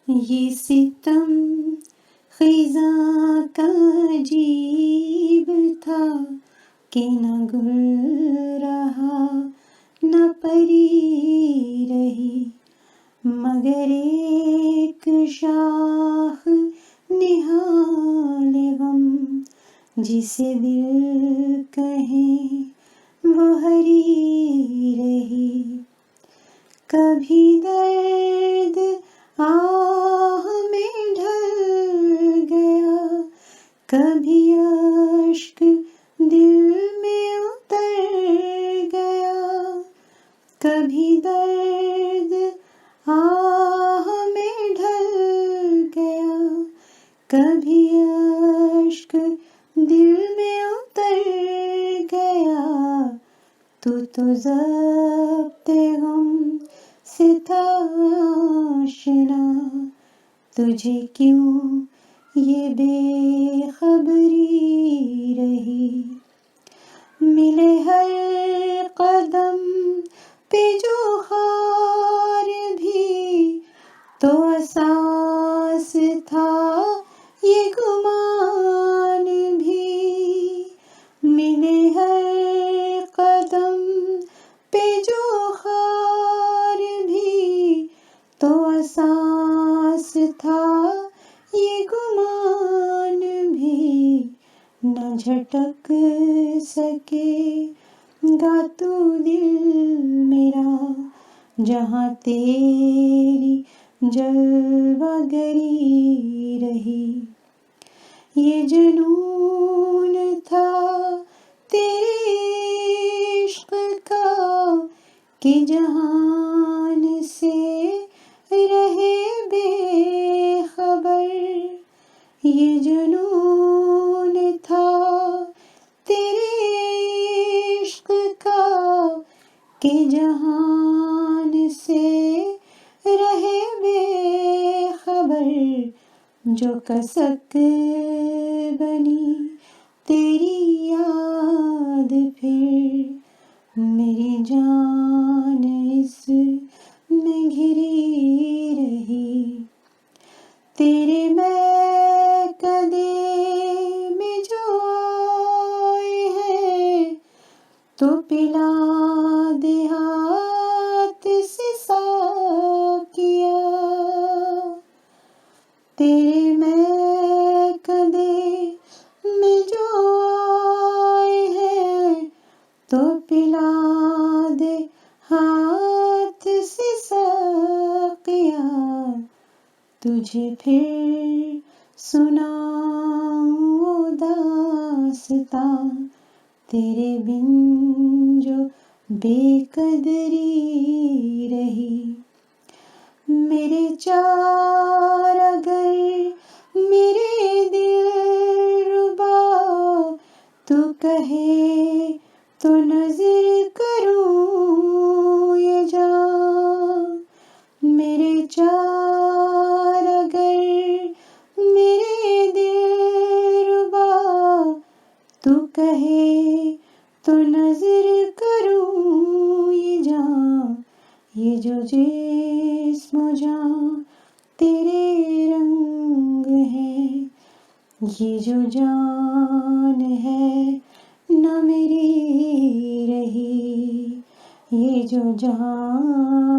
یہ ستم خزاں کا عجیب تھا کہ نہ گل رہا نہ پری رہی، مگر ایک شاخ نہال غم جسے دل کہیں وہ ہری رہی۔ کبھی درد آہ میں ڈھل گیا، کبھی اشک دل میں اتر گیا، کبھی درد آہ میں ڈھل گیا، کبھی اشک دل میں اتر گیا، تو ضبط غم سے تھا آشنا، تجھے کیوں یہ بے خبری رہی۔ ملے ہر قدم پہ جو خار بھی، تو احساس تھا یہ گمان بھی۔ ملے ہر قدم پہ جو خار بھی، تو احساس تھا یہ گمان بھی۔ نہ جھٹک سکے گا تو دل میرا جہاں تیری جلوہ گری رہی۔ یہ جنون تھا تیرے عشق کا کہ جہان سے رہے بے خبر۔ یہ جنون تھا تیرے عشق کا کہ جہان سے رہے بے خبر۔ جو کسک بنی تیری یاد پھر میری جان اس میں گھری رہی۔ تیرے میکدے میں جو آئے ہیں تو پلا دے ہاتھ سے ساقیا۔ تیرے میکدے میں جو آئے ہیں تو پلا دے ہاتھ سے ساقیا۔ تجھے پھر سناؤں وہ داستاں تیرے بن جو بے قدری رہی۔ میرے چار اگر میرے دل ربا تو کہے تو نظر کروں یہ جاں۔ میرے چار اگر میرے دل ربا تو کہے تو نظر کروں یہ جاں۔ یہ جو جسم و جاں تیرے رنگ ہے، یہ جو جان ہے نہ میری رہی۔ یہ جو جان